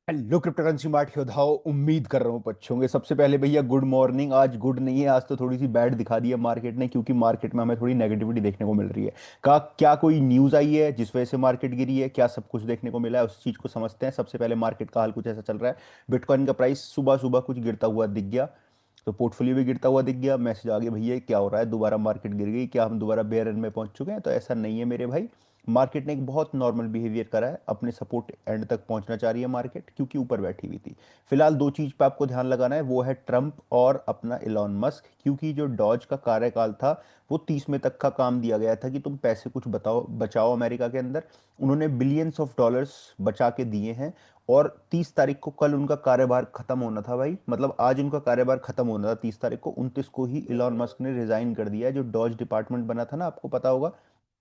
Hello cryptocurrency mart योद्धाओं, उम्मीद कर रहा हूँ अच्छे होंगे। सबसे पहले भैया गुड मॉर्निंग। आज गुड नहीं है, आज तो थोड़ी सी बैड दिखा दी है मार्केट ने, क्योंकि मार्केट में हमें थोड़ी नेगेटिविटी देखने को मिल रही है। क्या कोई न्यूज़ आई है जिस वजह से मार्केट गिरी है? क्या सब कुछ देखने को मिला है? उस चीज़ को समझते हैं। सबसे पहले मार्केट का हाल कुछ ऐसा चल रहा है। बिटकॉइन का प्राइस सुबह सुबह कुछ गिरता हुआ दिख गया, तो पोर्टफोलियो भी गिरता हुआ दिख गया। मैसेज आ गया, भैया ये क्या हो रहा है, दोबारा मार्केट गिर गई, क्या हम दोबारा बेयर रन में पहुंच चुके हैं? तो ऐसा नहीं है मेरे भाई। मार्केट ने एक बहुत नॉर्मल बिहेवियर करा है, अपने सपोर्ट एंड तक पहुंचना चाह रही है मार्केट, क्योंकि ऊपर बैठी हुई थी। फिलहाल दो चीज पे आपको ध्यान लगाना है, वो है ट्रम्प और अपना इलॉन मस्क। क्योंकि जो डॉज का कार्यकाल था वो 30 मई तक का काम दिया गया था कि तुम पैसे कुछ बताओ बचाओ अमेरिका के अंदर। उन्होंने बिलियंस ऑफ डॉलर्स बचा के दिए हैं। और 30 तारीख को कल उनका कार्यभार खत्म होना था भाई, मतलब आज उनका कार्यभार खत्म होना था 30 तारीख को। 29 को ही इलॉन मस्क ने रिजाइन कर दिया है। जो डॉज डिपार्टमेंट बना था ना, आपको पता होगा,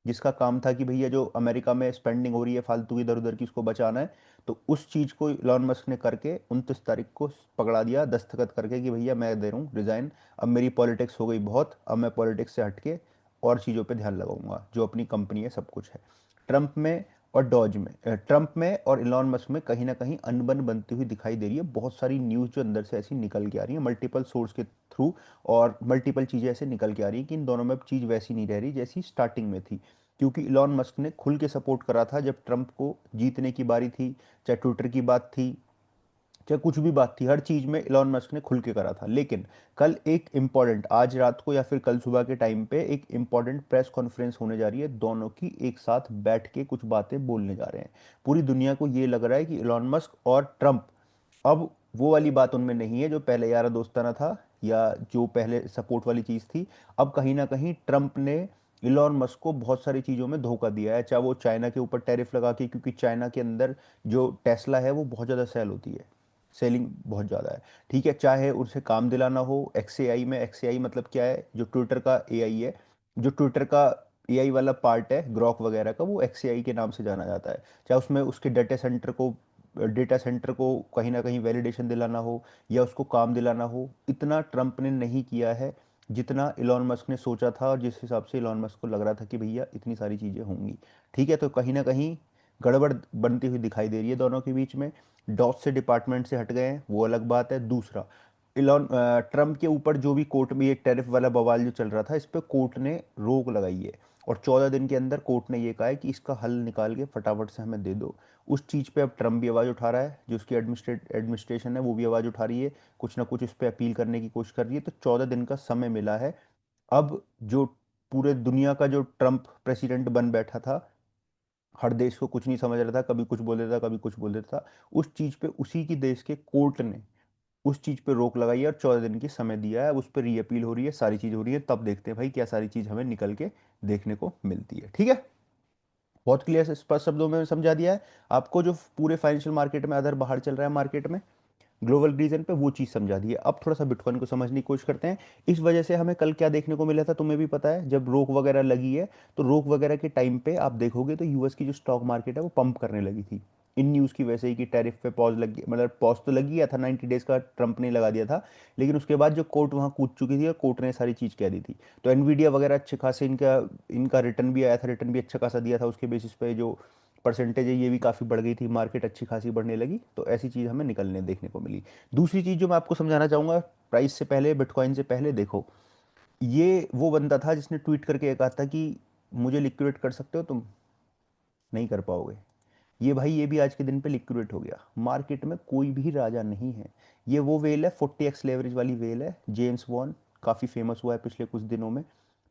जिसका काम था कि भैया जो अमेरिका में स्पेंडिंग हो रही है फालतू इधर उधर की, उसको बचाना है। तो उस चीज को इलॉन मस्क ने करके 29 तारीख को पकड़ा दिया दस्तखत करके कि भैया मैं दे रहा हूँ रिजाइन। अब मेरी पॉलिटिक्स हो गई बहुत, अब मैं पॉलिटिक्स से हटके और चीज़ों पे ध्यान लगाऊंगा, जो अपनी कंपनी है सब कुछ है। ट्रम्प में और डॉज में ट्रम्प में और इलॉन मस्क में कहीं ना कहीं अनबन बनती हुई दिखाई दे रही है। बहुत सारी न्यूज़ जो अंदर से ऐसी निकल के आ रही है मल्टीपल सोर्स के थ्रू, और मल्टीपल चीज़ें ऐसे निकल के आ रही है कि इन दोनों में अब चीज़ वैसी नहीं रह रही जैसी स्टार्टिंग में थी। क्योंकि इलॉन मस्क ने खुल के सपोर्ट करा था जब ट्रम्प को जीतने की बारी थी, चाहे ट्विटर की बात थी, चाहे कुछ भी बात थी, हर चीज में इलॉन मस्क ने खुल के करा था। लेकिन कल एक इंपॉर्टेंट, आज रात को या फिर कल सुबह के टाइम पे एक इंपॉर्टेंट प्रेस कॉन्फ्रेंस होने जा रही है। दोनों की एक साथ बैठ के कुछ बातें बोलने जा रहे हैं। पूरी दुनिया को ये लग रहा है कि इलॉन मस्क और ट्रम्प, अब वो वाली बात उनमें नहीं है जो पहले यारा दोस्ताना था या जो पहले सपोर्ट वाली चीज थी। अब कहीं ना कहीं ट्रम्प ने इलॉन मस्क को बहुत सारी चीजों में धोखा दिया है, चाहे वो चाइना के ऊपर टैरिफ लगा के, क्योंकि चाइना के अंदर जो टेस्ला है वो बहुत ज़्यादा सेल होती है, सेलिंग बहुत ज़्यादा है। ठीक है, चाहे उनसे काम दिलाना हो एक्सएआई में। एक्सएआई मतलब क्या है? जो ट्विटर का एआई है, जो ट्विटर का एआई वाला पार्ट है ग्रॉक वगैरह का, वो एक्सएआई के नाम से जाना जाता है। चाहे उसमें उसके डेटा सेंटर को कहीं ना कहीं वैलिडेशन दिलाना हो या उसको काम दिलाना हो, इतना ट्रम्प ने नहीं किया है जितना इलॉन मस्क ने सोचा था, और जिस हिसाब से इलॉन मस्क को लग रहा था कि भैया इतनी सारी चीज़ें होंगी। ठीक है, तो कहीं ना कहीं गड़बड़ बनती हुई दिखाई दे रही है दोनों के बीच में। डॉस से डिपार्टमेंट से हट गए हैं, वो अलग बात है। दूसरा, ट्रम्प के ऊपर जो भी कोर्ट में ये टैरिफ वाला बवाल जो चल रहा था, इस पे कोर्ट ने रोक लगाई है। और 14 दिन के अंदर कोर्ट ने ये कहा है कि इसका हल निकाल के फटाफट से हमें दे दो। उस चीज़ पे अब ट्रम्प भी आवाज़ उठा रहा है, जो उसकी एडमिनिस्ट्रेशन है वो भी आवाज़ उठा रही है, कुछ ना कुछ उस पर अपील करने की कोशिश कर रही है। तो 14 दिन का समय मिला है। अब जो पूरे दुनिया का जो ट्रम्प प्रेसिडेंट बन बैठा था, हर देश को कुछ नहीं समझ रहा था, कभी कुछ बोल देता कभी कुछ बोल देता था, उस चीज़ पे उसी की देश के कोर्ट ने उस चीज़ पे रोक लगाई है और 14 दिन की समय दिया है। अब उस पर री अपील हो रही है, सारी चीज़ हो रही है। तब देखते हैं भाई क्या सारी चीज़ हमें निकल के देखने को मिलती है। ठीक है, बहुत क्लियर से स्पष्ट शब्दों में समझा दिया है आपको। जो पूरे फाइनेंशियल मार्केट में अदर बाहर चल रहा है मार्केट में, ग्लोबल रीजन पे, वो चीज़ समझा दी है। अब थोड़ा सा बिटकॉइन को समझने की कोशिश करते हैं। इस वजह से हमें कल क्या देखने को मिला था तुम्हें भी पता है, जब रोक वगैरह लगी है, तो रोक वगैरह के टाइम पे आप देखोगे तो यूएस की जो स्टॉक मार्केट है वो पंप करने लगी थी। इन न्यूज़ की वजह से ही कि टैरिफ पे पॉज लग गया, मतलब पॉज तो लग गया था, 90 डेज का ट्रम्प ने लगा दिया था। लेकिन उसके बाद जो कोर्ट वहाँ कूद चुकी थी और कोर्ट ने सारी चीज़ कह दी थी। तो एनवीडिया वगैरह अच्छे खासे इनका इनका रिटर्न भी आया था, रिटर्न भी अच्छा खासा दिया था। उसके बेसिस पे जो परसेंटेज है ये भी काफ़ी बढ़ गई थी, मार्केट अच्छी खासी बढ़ने लगी। तो ऐसी चीज़ हमें निकलने देखने को मिली। दूसरी चीज़ जो मैं आपको समझाना चाहूँगा, प्राइस से पहले, बिटकॉइन से पहले, देखो, ये वो बंदा था जिसने ट्वीट करके ये कहा था कि मुझे लिक्विडेट कर सकते हो तुम? नहीं कर पाओगे। ये भाई, ये भी आज के दिन पे लिक्विडेट हो गया। मार्केट में कोई भी राजा नहीं है। ये वो वेल है, 40x लेवरेज वाली वेल है। जेम्स वॉन काफ़ी फेमस हुआ है पिछले कुछ दिनों में।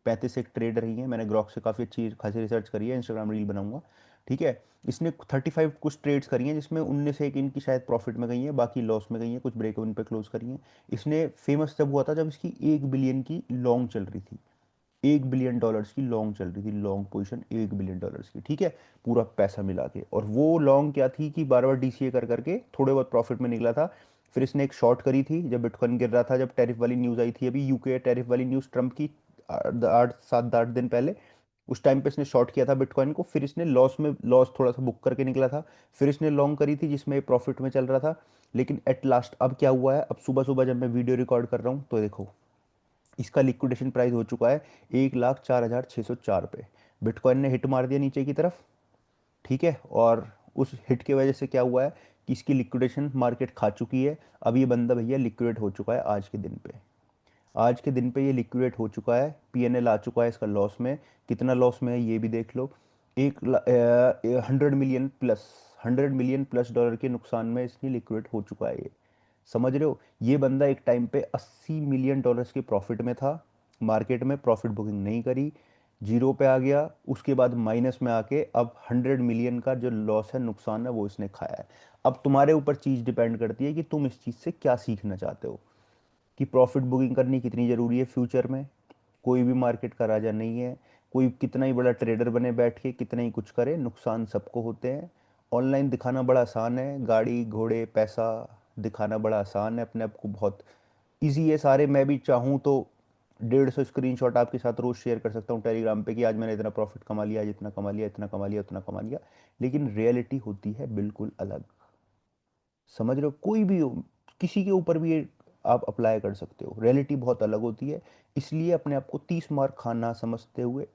35 एक ट्रेड रही है, मैंने ग्रॉक से काफ़ी अच्छी खासी रिसर्च करी है, इंस्टाग्राम रील बनाऊंगा। ठीक है, इसने 35 कुछ ट्रेड्स करी हैं, जिसमें 19 एक इनकी शायद प्रॉफिट में गई है, बाकी लॉस में गई है, कुछ ब्रेक इवन पे क्लोज करी हैं। इसने फेमस तब हुआ था जब इसकी 1 बिलियन की लॉन्ग चल रही थी। $1 बिलियन की लॉन्ग चल रही थी, लॉन्ग पोजीशन $1 बिलियन की। ठीक है, पूरा पैसा मिला के। और वो लॉन्ग क्या थी कि बार बार डीसीए कर करके थोड़े बहुत प्रॉफिट में निकला था। फिर इसने एक शॉर्ट करी थी जब बिटकॉइन गिर रहा था, जब टैरिफ वाली न्यूज़ आई थी, अभी यूके टैरिफ वाली न्यूज़ ट्रम्प की 8 7 8 दिन पहले। उस टाइम पे इसने शॉर्ट किया था बिटकॉइन को, फिर इसने लॉस थोड़ा सा बुक करके निकला था। फिर इसने लॉन्ग करी थी जिसमें प्रॉफिट में चल रहा था। लेकिन एट लास्ट अब क्या हुआ है, अब सुबह सुबह जब मैं वीडियो रिकॉर्ड कर रहा हूँ तो देखो, इसका लिक्विडेशन प्राइस हो चुका है 1,04,604 पे। बिटकॉइन ने हिट मार दिया नीचे की तरफ। ठीक है, और उस हिट की वजह से क्या हुआ है कि इसकी लिक्विडेशन मार्केट खा चुकी है। अब ये बंदा भैया लिक्विडेट हो चुका है आज के दिन पे। आज के दिन पे ये लिक्विडेट हो चुका है, पीएनएल आ चुका है इसका लॉस में। कितना लॉस में है ये भी देख लो। 100 million plus, 100 million plus dollar के नुकसान में इसकी लिक्विडेट हो चुका है ये। समझ रहे हो, ये बंदा एक टाइम पे 80 मिलियन डॉलर्स के प्रॉफिट में था, मार्केट में प्रॉफिट बुकिंग नहीं करी, जीरो पे आ गया, उसके बाद माइनस में आके अब 100 मिलियन का जो लॉस है, नुकसान है, वो इसने खाया है। अब तुम्हारे ऊपर चीज़ डिपेंड करती है कि तुम इस चीज़ से क्या सीखना चाहते हो, कि प्रॉफिट बुकिंग करनी कितनी ज़रूरी है फ्यूचर में। कोई भी मार्केट का राजा नहीं है, कोई कितना ही बड़ा ट्रेडर बने बैठ के, कितना ही कुछ करे, नुकसान सबको होते हैं। ऑनलाइन दिखाना बड़ा आसान है, गाड़ी घोड़े पैसा दिखाना बड़ा आसान है, अपने आप को बहुत ईजी है सारे। मैं भी चाहूँ तो 150 स्क्रीनशॉट आपके साथ रोज शेयर कर सकता हूँ टेलीग्राम पे कि आज मैंने इतना प्रॉफिट कमा लिया, आज इतना कमा लिया, इतना कमा लिया, उतना कमा लिया। लेकिन रियलिटी होती है बिल्कुल अलग। समझ रहे हो, कोई भी हो, किसी के ऊपर भी ये आप अप्लाई कर सकते हो, रियलिटी बहुत अलग होती है। इसलिए अपने आप को 30 मार्क खाना समझते हुए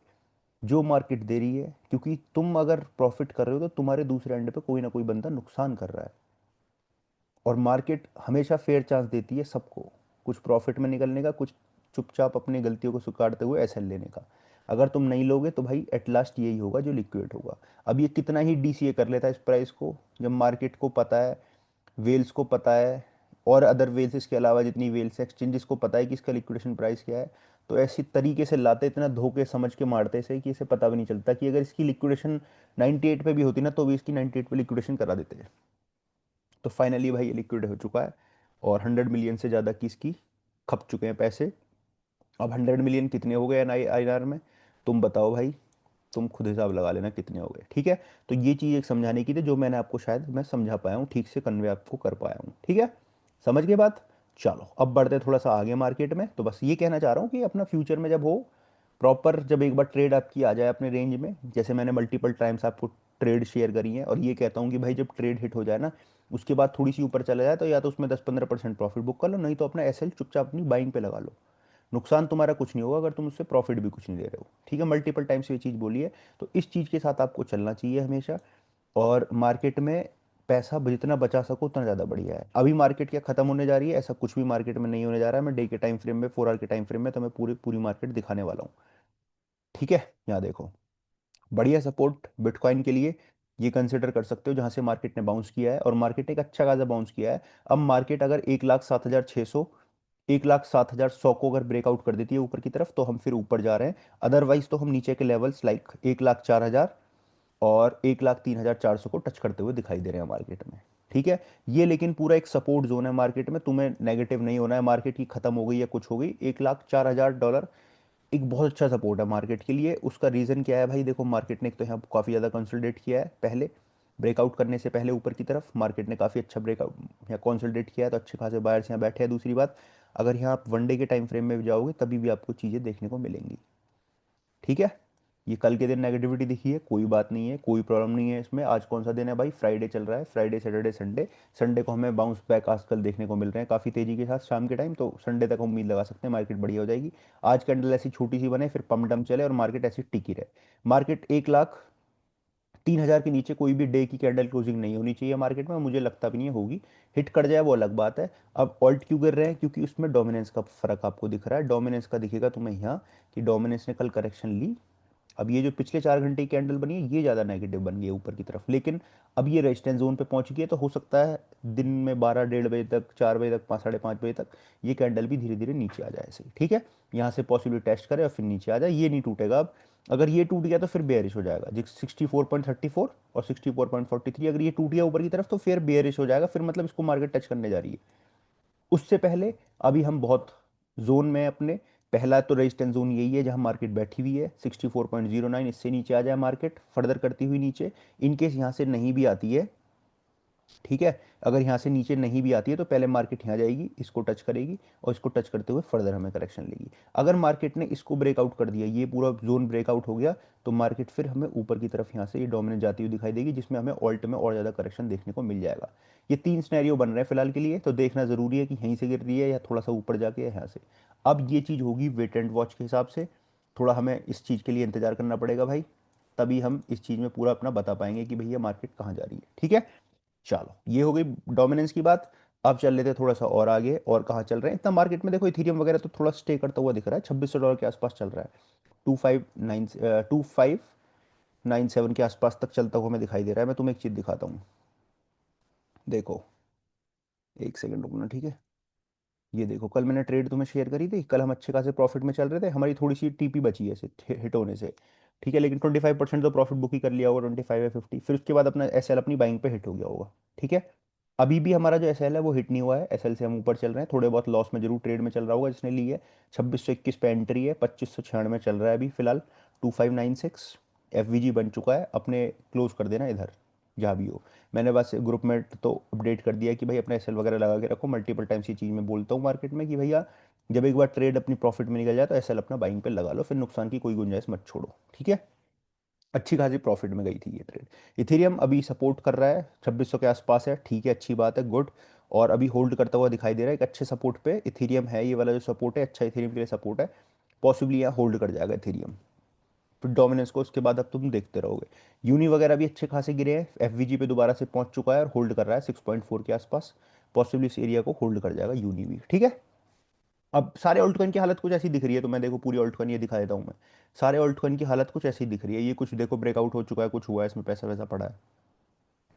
जो मार्केट दे रही है, क्योंकि तुम अगर प्रॉफिट कर रहे हो तो तुम्हारे दूसरे एंड पे कोई ना कोई बंदा नुकसान कर रहा है। और मार्केट हमेशा फेयर चांस देती है सबको, कुछ प्रॉफिट में निकलने का, कुछ चुपचाप अपनी गलतियों को स्वीकारते हुए एसएल लेने का। अगर तुम नहीं लोगे तो भाई एट लास्ट यही होगा जो लिक्विडेट होगा। अब ये कितना ही डीसीए कर लेता है इस प्राइस को, जब मार्केट को पता है, वेल्स को पता है, और अदर वेल्स इसके अलावा जितनी वेल्स एक्सचेंजेस को पता है कि इसका लिक्विडेशन प्राइस क्या है, तो ऐसी तरीके से लाते, इतना धोखे समझ के मारते से कि इसे पता भी नहीं चलता कि अगर इसकी लिक्विडेशन 98 पे भी होती ना तो भी इसकी 98 पे लिक्विडेशन करा देते हैं। तो फाइनली भाई ये लिक्विड हो चुका है, और 100 मिलियन से ज़्यादा की इसकी खप चुके हैं पैसे। अब 100 मिलियन कितने हो गए INR में, तुम बताओ भाई, तुम खुद हिसाब लगा लेना कितने हो गए। ठीक है, तो ये चीज़ एक समझाने की थी, जो मैंने आपको शायद मैं समझा पाया हूँ, ठीक से कन्वे आपको कर पाया हूँ। ठीक है, समझ गए बात। चलो अब बढ़ते थोड़ा सा आगे मार्केट में। तो बस ये कहना चाह रहा हूँ कि अपना फ्यूचर में जब हो प्रॉपर, जब एक बार ट्रेड आपकी आ जाए अपने रेंज में, जैसे मैंने मल्टीपल टाइम्स आपको ट्रेड शेयर करी है, और ये कहता हूँ कि भाई जब ट्रेड हिट हो जाए ना, उसके बाद थोड़ी सी ऊपर चला जाए तो या तो उसमें 10-15% प्रॉफिट बुक कर लो, नहीं तो अपना एसएल चुपचाप अपनी बाइंग पे लगा लो। नुकसान तुम्हारा कुछ नहीं होगा अगर तुम उससे प्रॉफिट भी कुछ नहीं ले रहे हो। ठीक है, मल्टीपल टाइम्स ये चीज़ बोली है, तो इस चीज़ के साथ आपको चलना चाहिए हमेशा। और मार्केट में पैसा जितना बचा सको उतना ज़्यादा बढ़िया है। अभी मार्केट क्या खत्म होने जा रही है, ऐसा कुछ भी मार्केट में नहीं होने जा रहा है। मैं डे के टाइम फ्रेम में, 4 आवर के टाइम फ्रेम में तुम्हें पूरी पूरी मार्केट दिखाने वाला हूँ। ठीक है, यहाँ देखो, बढ़िया सपोर्ट बिटकॉइन के लिए ये कंसिडर कर सकते हो, जहां से मार्केट ने बाउंस किया है, और मार्केट ने एक अच्छा खासा बाउंस किया है। अब मार्केट अगर 1,07,600, 1,07,100 को अगर ब्रेकआउट कर देती है ऊपर की तरफ, तो हम फिर ऊपर जा रहे हैं। अदरवाइज तो हम नीचे के लेवल्स लाइक 1,04,000 और 1,03,400 को टच करते हुए दिखाई दे रहे हैं मार्केट में। ठीक है, ये लेकिन पूरा एक सपोर्ट जोन है मार्केट में, तुम्हें नेगेटिव नहीं होना है मार्केट की खत्म हो गई या कुछ हो गई। 1,04,000 एक बहुत अच्छा सपोर्ट है मार्केट के लिए। उसका रीज़न क्या है भाई, देखो मार्केट ने एक तो यहाँ काफ़ी ज़्यादा कंसोलिडेट किया है, पहले ब्रेकआउट करने से पहले ऊपर की तरफ मार्केट ने काफ़ी अच्छा ब्रेकआउट या कंसोलिडेट किया है, तो अच्छे खासे बायर्स यहाँ बैठे हैं। दूसरी बात, अगर यहाँ आप वनडे के टाइम फ्रेम में भी जाओगे तभी भी आपको चीज़ें देखने को मिलेंगी। ठीक है, ये कल के दिन नेगेटिविटी दिखी है, कोई बात नहीं है, कोई प्रॉब्लम नहीं है इसमें। आज कौन सा दिन है भाई, फ्राइडे चल रहा है, फ्राइडे सैटरडे संडे। संडे को हमें बाउंस बैक आजकल देखने को मिल रहे हैं काफ़ी तेज़ी के साथ शाम के टाइम, तो संडे तक हम उम्मीद लगा सकते हैं मार्केट बढ़िया हो जाएगी। आज कैंडल ऐसी छोटी सी बने, फिर पम डम चले और मार्केट ऐसी टिकी रहे। मार्केट 1,03,000 के नीचे कोई भी डे की कैंडल क्लोजिंग नहीं होनी चाहिए मार्केट में, मुझे लगता भी नहीं है होगी। हिट कर जाए वो अलग बात है। अब ऑल्ट क्यों गिर रहे हैं, क्योंकि उसमें डोमिनेंस का फर्क आपको दिख रहा है। डोमिनेंस का दिखेगा तुम्हें यहाँ, कि डोमिनेंस ने कल करेक्शन ली। अब ये जो पिछले 4 घंटे की कैंडल बनी है, ये ज़्यादा नेगेटिव बन गई है ऊपर की तरफ, लेकिन अब ये रेजिस्टेंस जोन पे पहुंच गई है, तो हो सकता है दिन में 12-1:30 बजे तक, 4 बजे तक, 5-5:30 बजे तक ये कैंडल भी धीरे धीरे नीचे आ जाए ऐसे ही। ठीक है, यहाँ से पॉसिबली टेस्ट करे और फिर नीचे आ जाए, ये नहीं टूटेगा अब। अगर ये टूट गया तो फिर बेयरिश हो जाएगा, जिस 64.34 और 64.43, अगर ये टूट गया ऊपर की तरफ तो फिर बेयरिश हो जाएगा, फिर मतलब इसको मार्केट टच करने जा रही है। उससे पहले अभी हम बहुत जोन में अपने, पहला तो रेजिस्टेंस जोन यही है जहां मार्केट बैठी हुई है 64.09, इससे नीचे आ जाए मार्केट फर्दर करती हुई नीचे, इनकेस यहाँ से नहीं भी आती है। ठीक है, अगर यहाँ से नीचे नहीं भी आती है तो पहले मार्केट यहाँ जाएगी, इसको टच करेगी, और इसको टच करते हुए फर्दर हमें करेक्शन लेगी। अगर मार्केट ने इसको ब्रेकआउट कर दिया, ये पूरा जोन ब्रेकआउट हो गया, तो मार्केट फिर हमें ऊपर की तरफ यहाँ से ये डोमिनेंट जाती हुई दिखाई देगी, जिसमें हमें ऑल्ट में और ज़्यादा करेक्शन देखने को मिल जाएगा। ये 3 सिनेरियो बन रहे हैं फिलहाल के लिए, तो देखना ज़रूरी है कि यहीं से गिर रही है या थोड़ा सा ऊपर जाके या यहाँ से। अब ये चीज़ होगी वेट एंड वॉच के हिसाब से, थोड़ा हमें इस चीज़ के लिए इंतजार करना पड़ेगा भाई, तभी हम इस चीज़ में पूरा अपना बता पाएंगे कि भैया मार्केट कहाँ जा रही है। ठीक है, चलो ये हो गई डोमिनेंस की बात। अब चल लेते हैं थोड़ा सा और आगे, और कहाँ चल रहे हैं। इतना मार्केट में देखो इथीरियम वगैरह तो थोड़ा स्टे करता हुआ दिख रहा है, $2600 के आसपास चल रहा है। 259 2597 के आसपास तक चलता हुआ हमें दिखाई दे रहा है। मैं तुम्हें एक चीज़ दिखाता हूँ, देखो, एक सेकंड रुकना, ठीक है। ये देखो, कल मैंने ट्रेड तुम्हें शेयर करी थी, कल हम अच्छे खासे प्रॉफिट में चल रहे थे, हमारी थोड़ी सी टीपी बची है हिट होने से, ठीक है, लेकिन 25% तो प्रॉफिट बुक ही कर लिया होगा, 25 या 50, फिर उसके बाद अपना एसएल अपनी बाइंग पे हिट हो गया होगा, ठीक है। अभी भी हमारा जो एसएल है वो हिट नहीं हुआ है, एसएल से हम ऊपर चल रहे हैं, थोड़े बहुत लॉस में जरूर ट्रेड में चल रहा होगा जिसने ली है। 2621 पे एंट्री है, 2596 चल रहा है अभी फिलहाल। 2596 एफवीजी बन चुका है, अपने क्लोज कर देना इधर जहाँ भी हो। मैंने बस ग्रुप में तो अपडेट कर दिया कि भाई अपना एसएल वगैरह लगा के रखो, मल्टीपल टाइम्स ये चीज़ मैं बोलता हूँ मार्केट में कि भैया जब एक बार ट्रेड अपनी प्रॉफिट में निकल जाए तो एसएल अपना बाइंग पे लगा लो, फिर नुकसान की कोई गुंजाइश मत छोड़ो, ठीक है। अच्छी खासी प्रॉफिट में गई थी ये ट्रेड। इथेरियम अभी सपोर्ट कर रहा है, 2600 के आसपास है, ठीक है, अच्छी बात है, गुड। और अभी होल्ड करता हुआ दिखाई दे रहा है, एक अच्छे सपोर्ट पे इथेरियम है, ये वाला जो सपोर्ट है अच्छा इथेरियम के लिए सपोर्ट है। पॉसिबली यहाँ होल्ड कर जाएगा इथेरियम, फिर डोमिनेंस को उसके बाद अब तुम देखते रहोगे। यूनी वगैरह भी अच्छे खासे गिरे हैं, एफवीजी पे दोबारा से पहुंच चुका है और होल्ड कर रहा है 6.4 के आसपास। पॉसिबली इस एरिया को होल्ड कर जाएगा यूनी भी, ठीक है। अब सारे ऑल्ट कॉइन की हालत कुछ ऐसी दिख रही है, तो मैं देखो पूरी ऑल्ट कॉइन ये दिखा देता हूँ मैं। सारे ऑल्ट कॉइन की हालत कुछ ऐसी दिख रही है, ये कुछ देखो ब्रेकआउट हो चुका है, कुछ हुआ है इसमें, पैसा वैसा पड़ा है।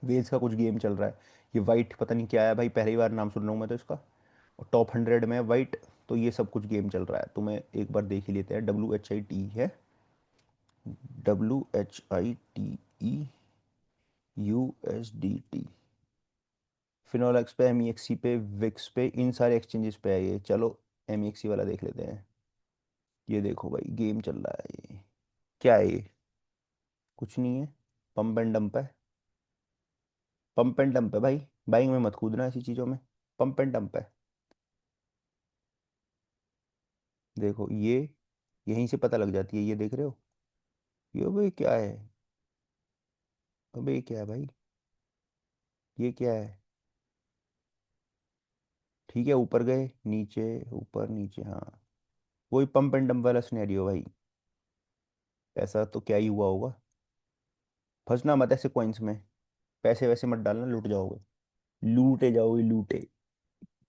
वेल्स का कुछ गेम चल रहा है। ये वाइट पता नहीं क्या है भाई, पहली बार नाम सुन रहा हूँ मैं तो इसका। और टॉप 100 में है वाइट। तो ये सब कुछ गेम चल रहा है, तो मैं एक बार देख ही लेते हैं। WHIT है, WHITE, USDT। फिनोलेक्स पे, MEXC पे, विक्स पे, इन सारे एक्सचेंजेस पे है ये। चलो MEXC वाला देख लेते हैं। ये देखो भाई गेम चल रहा है ये। क्या है ये? कुछ नहीं है, पंप एंड डंप है। पंप एंड डंप है भाई, बाइंग में मत कूदना ऐसी चीज़ों में। पंप एंड डंप है। देखो ये, यहीं से पता लग जाती है, ये देख रहे हो, ये भाई क्या है? अबे ये क्या है भाई? ये क्या है? ठीक है, ऊपर गए नीचे, ऊपर नीचे, हाँ। वही पंप एंड डंप वाला सिनेरियो भाई। ऐसा तो क्या ही हुआ होगा। फंसना मत ऐसे कॉइन्स में, पैसे वैसे मत डालना, लूट जाओगे, लूटे जाओगे, लूटे।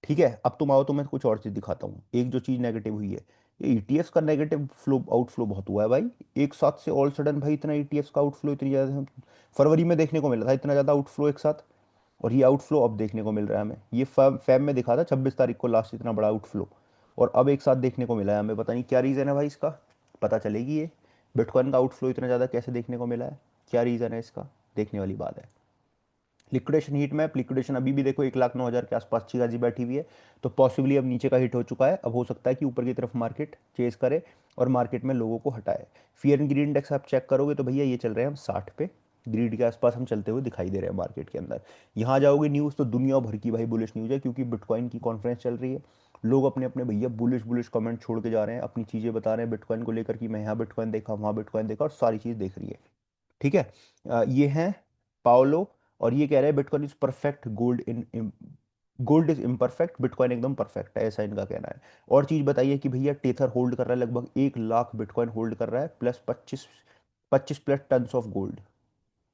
ठीक है, अब तुम आओ तो मैं कुछ और चीज़ दिखाता हूँ। एक जो चीज़ नेगेटिव हुई है, ये ईटीएफ का नेगेटिव फ्लो, आउटफ्लो बहुत हुआ है भाई। एक साथ से ऑल सडन भाई इतना ईटीएफ का आउटफ्लो, इतनी ज़्यादा फरवरी में देखने को मिला था, इतना ज़्यादा आउटफ्लो एक साथ। और ये आउटफ्लो अब देखने को मिल रहा है हमें, ये फैब में दिखा था 26 तारीख को लास्ट इतना बड़ा आउटफ्लो, और अब एक साथ देखने को मिला है हमें। पता नहीं क्या रीज़न है भाई इसका, पता चलेगी ये। बिटकॉइन का आउटफ्लो इतना ज़्यादा कैसे देखने को मिला है, क्या रीज़न है इसका, देखने वाली बात है। लिक्विडेशन हीट मैप, लिक्विडेशन अभी भी देखो 1,09,000 के आसपास अच्छी खासी बैठी हुई है। तो पॉसिबली अब नीचे का हिट हो चुका है, अब हो सकता है कि ऊपर की तरफ मार्केट चेस करे और मार्केट में लोगों को हटाए। फियर एंड ग्रीड इंडेक्स आप चेक करोगे तो भैया ये चल रहे हैं हम 60 पे, ग्रीड के आसपास हम चलते हुए दिखाई दे रहे हैं मार्केट के अंदर। यहाँ जाओगे न्यूज़ तो दुनिया भर की भाई बुलिश न्यूज़ है, क्योंकि बिटकॉइन की कॉन्फ्रेंस चल रही है। लोग अपने अपने भैया बुलिश बुलिश कमेंट छोड़ के जा रहे हैं, अपनी चीज़ें बता रहे हैं बिटकॉइन को लेकर कि मैं यहाँ बिटकॉइन देखा, वहाँ बिटकॉइन देखा, और सारी चीज़ देख रही है, ठीक है। ये हैं पाओलो, और ये कह रहे हैं bitcoin is perfect, gold is imperfect, bitcoin एकदम परफेक्ट है, ऐसा इनका कहना है। और चीज बताइए कि भैया टेथर होल्ड कर रहा है, लगभग 1 लाख बिटकॉइन होल्ड कर रहा है, plus 25 plus tons of gold,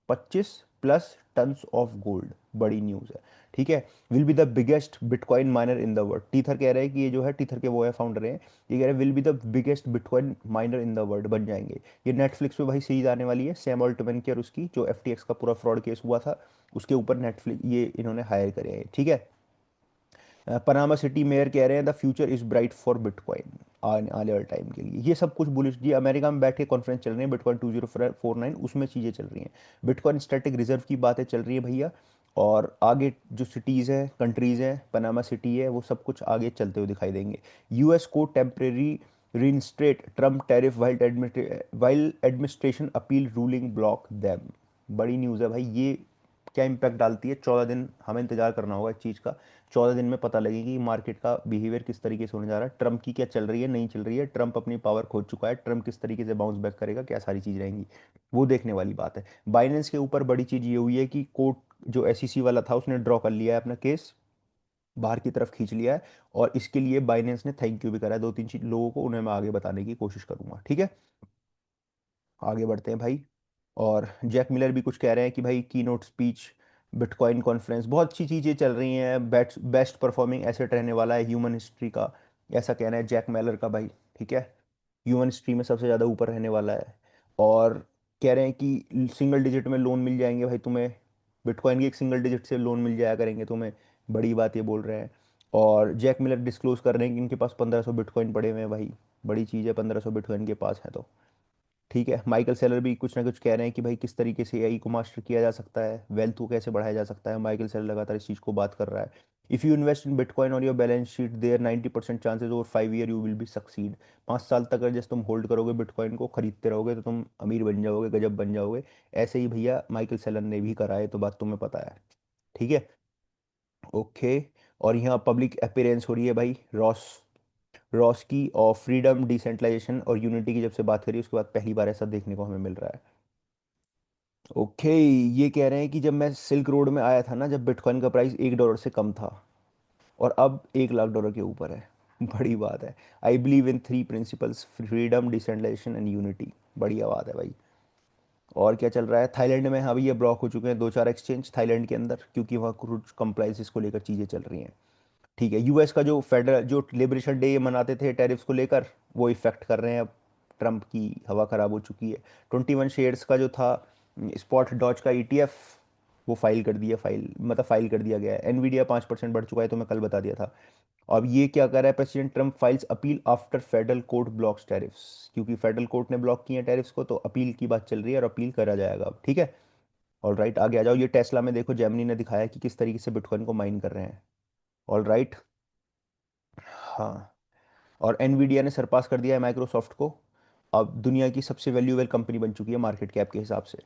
25 plus tons of gold, बड़ी न्यूज़ है, ठीक है। Will be the biggest bitcoin miner in the world, tether कह रहे हैं कि ये जो है, टीथर के वो है फाउंडर हैं, ये कह रहे हैं will be the biggest bitcoin miner in the world, बन जाएंगे। ये नेटफ्लिक्स पे भाई सीरीज आने वाली है, सैम ऑल्टमैन की, और उसकी जो FTX का पूरा फ्रॉड केस हुआ था उसके ऊपर नेटफ्लिक्स ये इन्होंने हायर करे हैं, ठीक है। पनामा सिटी मेयर कह रहे हैं the future is bright for bitcoin, आने आने वाले टाइम के लिए। ये सब कुछ बुलिश जी, अमेरिका में बैठ के कॉन्फ्रेंस चल रही है बिटकॉइन 2049, उसमें चीज़ें चल रही हैं। बिटकॉइन स्टैटिक रिजर्व की बातें चल रही है भैया। और आगे जो सिटीज़ हैं, कंट्रीज़ हैं, पनामा सिटी है, वो सब कुछ आगे चलते हुए दिखाई देंगे। US को temporary reinstate Trump tariff while administration appeal ruling block them. बड़ी न्यूज़ है भाई ये। क्या इम्पैक्ट डालती है, 14 दिन हमें इंतजार करना होगा इस चीज़ का। 14 दिन में पता लगेगी कि मार्केट का बिहेवियर किस तरीके से होने जा रहा है, ट्रम्प की क्या चल रही है, नहीं चल रही है, ट्रम्प अपनी पावर खो चुका है, ट्रम्प किस तरीके से बाउंस बैक करेगा, क्या सारी चीज़ रहेंगी, वो देखने वाली बात है। बाइनेंस के ऊपर बड़ी चीज़ ये हुई है कि कोर्ट जो SEC वाला था उसने ड्रॉ कर लिया है अपना केस, बाहर की तरफ खींच लिया है। और इसके लिए बाइनेंस ने थैंक यू भी करा है 2-3 चीज लोगों को, उन्हें मैं आगे बताने की कोशिश करूंगा, ठीक है। आगे बढ़ते हैं भाई। और जैक मिलर भी कुछ कह रहे हैं कि भाई की नोट स्पीच बिटकॉइन कॉन्फ्रेंस, बहुत अच्छी चीज़ें चल रही हैं। बेस्ट बेस्ट परफॉर्मिंग एसेट रहने वाला है ह्यूमन हिस्ट्री का, ऐसा कहना है जैक मेलर का भाई। ठीक है, ह्यूमन हिस्ट्री में सबसे ज़्यादा ऊपर रहने वाला है। और कह रहे हैं कि सिंगल डिजिट में लोन मिल जाएंगे भाई तुम्हें, बिटकॉइन की एक सिंगल डिजिट से लोन मिल जाया करेंगे तुम्हें। बड़ी बात ये बोल रहे हैं। और जैक मिलर डिस्क्लोज कर रहे हैं कि इनके पास 1500 बिटकॉइन पड़े हुए हैं भाई। बड़ी चीज़ है, 1500 बिटकॉइन के पास है तो। ठीक है, माइकल सेलर भी कुछ ना कुछ कह रहे हैं कि भाई किस तरीके से एआई को मास्टर किया जा सकता है, वेल्थ को कैसे बढ़ाया जा सकता है। माइकल सेलर लगातार इस चीज़ को बात कर रहा है। If you invest in bitcoin और your balance sheet there 90% chances over 5 year you will be succeed. 5 साल तक अगर जैसे तुम होल्ड करोगे बिटकॉइन को, खरीदते रहोगे, तो तुम अमीर बन जाओगे, गजब बन जाओगे। ऐसे ही भैया माइकल सेलर ने भी करा है, तो बात तुम्हें पता है। ठीक है, ओके। और यहाँ पब्लिक अपीयरेंस हो रही है भाई रॉस रॉस की, और फ्रीडम डिसेंट्रलाइजेशन और यूनिटी की जब से बात करी उसके बाद पहली बार ऐसा देखने को हमें मिल रहा है। ओके, ये कह रहे हैं कि जब मैं सिल्क रोड में आया था ना, जब बिटकॉइन का प्राइस $1 से कम था, और अब $1 लाख के ऊपर है। बड़ी बात है। I believe in 3 principles, freedom decentralization and unity. बढ़िया बात है भाई। और क्या चल रहा है थाईलैंड में? हाँ भैया, ब्लॉक हो चुके हैं 2-4 एक्सचेंज थाईलैंड के अंदर, क्योंकि वहाँ कुछ कंप्लाइंसेस को लेकर चीज़ें चल रही हैं। ठीक है, यूएस का जो फेडरल जो लिबरेशन डे मनाते थे टैरिफ्स को लेकर, वो इफेक्ट कर रहे हैं अब। ट्रम्प की हवा खराब हो चुकी है। 21 शेयर्स का जो था स्पॉट डॉज का ईटीएफ, वो फाइल कर दिया गया है। एनवीडिया 5% बढ़ चुका है, तो मैं कल बता दिया था। अब ये क्या कर रहा है, president Trump files appeal after federal court blocks tariffs, क्योंकि फेडरल कोर्ट ने ब्लॉक किए हैं टैरिफ्स को, तो अपील की बात चल रही है और अपील करा जाएगा अब। ठीक है, ऑल राइट, आगे आ जाओ। ये टेस्ला में देखो, जेमिनी ने दिखाया कि किस तरीके से बिटकॉइन को माइन कर रहे हैं। ऑल राइट, हाँ। और एनवीडिया ने सरपास कर दिया है माइक्रोसॉफ्ट को। अब दुनिया की सबसे वैल्यूएबल कंपनी बन चुकी है मार्केट कैप के हिसाब से।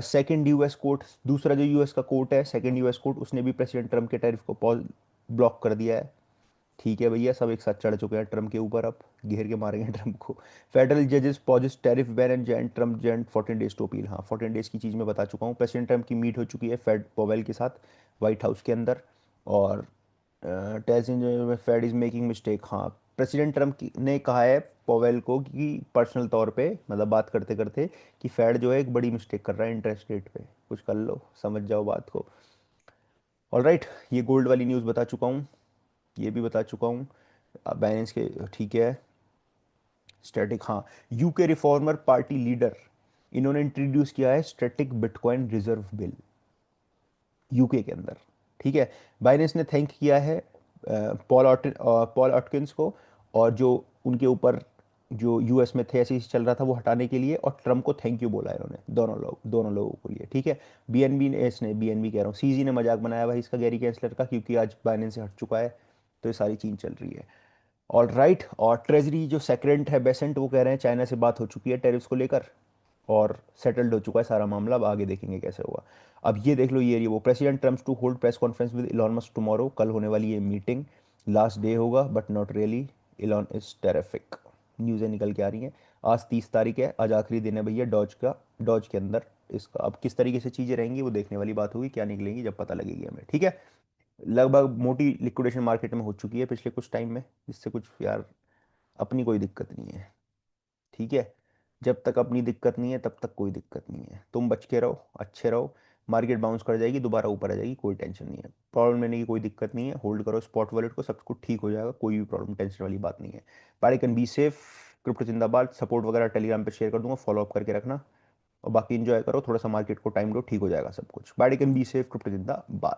सेकंड यूएस कोर्ट, दूसरा जो यूएस का कोर्ट है, सेकंड यूएस कोर्ट, उसने भी प्रेसिडेंट ट्रम्प के टैरिफ को पॉज ब्लॉक कर दिया है। ठीक है भैया, सब एक साथ चढ़ चुके हैं ट्रम्प के ऊपर, अब घेर के मारेंगे ट्रम्प को। फेडरल जजेस पॉजेस टैरिफ बैन एंड जैन ट्रम्प जैन 14 डेज टू अपील। हाँ, 14 डेज की चीज़ मैं बता चुका हूँ। प्रेसिडेंट ट्रम्प की मीट हो चुकी है फेड पोवेल के साथ, व्हाइट हाउस के अंदर। और tells in Fed is making mistake. हाँ, प्रेसिडेंट ट्रम्प ने कहा है पोवेल को कि पर्सनल तौर पे, मतलब बात करते करते, कि फेड जो है एक बड़ी मिस्टेक कर रहा है इंटरेस्ट रेट पे, कुछ कर लो, समझ जाओ बात को। ऑल राइट, ये गोल्ड वाली न्यूज़ बता चुका हूँ, ये भी बता चुका हूँ। बैलेंस के, ठीक है। स्टैटिक, हाँ। यूके रिफॉर्मर पार्टी लीडर, इन्होंने इंट्रोड्यूस किया है static bitcoin reserve bill UK के अंदर। ठीक है, बाइनेंस ने थैंक किया है पॉल ऑटकिंस को, और जो उनके ऊपर जो यूएस में थे ऐसे ही चल रहा था वो हटाने के लिए, और ट्रम्प को थैंक यू बोला है इन्होंने, दोनों लोगों को लिए। ठीक है, बीएनबी ने, इसने बीएनबी कह रहा हूँ, सीजी ने मजाक बनाया भाई इसका, गैरी कैंसलर का, क्योंकि आज बाइनेंस से हट चुका है। तो ये सारी चीज़ चल रही है। ऑल राइट, और ट्रेजरी जो सेक्रेटरी है बेसेंट, वो कह रहे हैं चाइना से बात हो चुकी है टैरिफ्स को लेकर, और सेटल्ड हो चुका है सारा मामला, अब आगे देखेंगे कैसे होगा। अब ये देख लो, ये वो president Trump to hold press conference with Elon Musk tomorrow, कल होने वाली ये मीटिंग। लास्ट डे होगा but not really, Elon is terrific. न्यूज़ें निकल के आ रही हैं। आज 30 तारीख है, आज आखिरी दिन है भैया डॉज का, डॉज के अंदर इसका। अब किस तरीके से चीज़ें रहेंगी वो देखने वाली बात होगी, क्या निकलेंगी जब पता लगेगी हमें। ठीक है, लगभग मोटी लिक्विडेशन मार्केट में हो चुकी है पिछले कुछ टाइम में, जिससे कुछ यार अपनी कोई दिक्कत नहीं है। ठीक है, जब तक अपनी दिक्कत नहीं है तब तक कोई दिक्कत नहीं है, तुम बच के रहो, अच्छे रहो। मार्केट बाउंस कर जाएगी, दोबारा ऊपर आ जाएगी, कोई टेंशन नहीं है। प्रॉब्लम लेने की कोई दिक्कत नहीं है, होल्ड करो स्पॉट वॉलेट को, सब कुछ ठीक हो जाएगा, कोई भी प्रॉब्लम टेंशन वाली बात नहीं है। By can be safe. Crypto जिंदाबाद। सपोर्ट वगैरह टेलीग्राम पे शेयर कर दूंगा, फॉलो अप करके रखना। और बाकी इंजॉय करो थोड़ा सा, मार्केट को टाइम दो, ठीक हो जाएगा सब कुछ। By can be safe, crypto जिंदाबाद।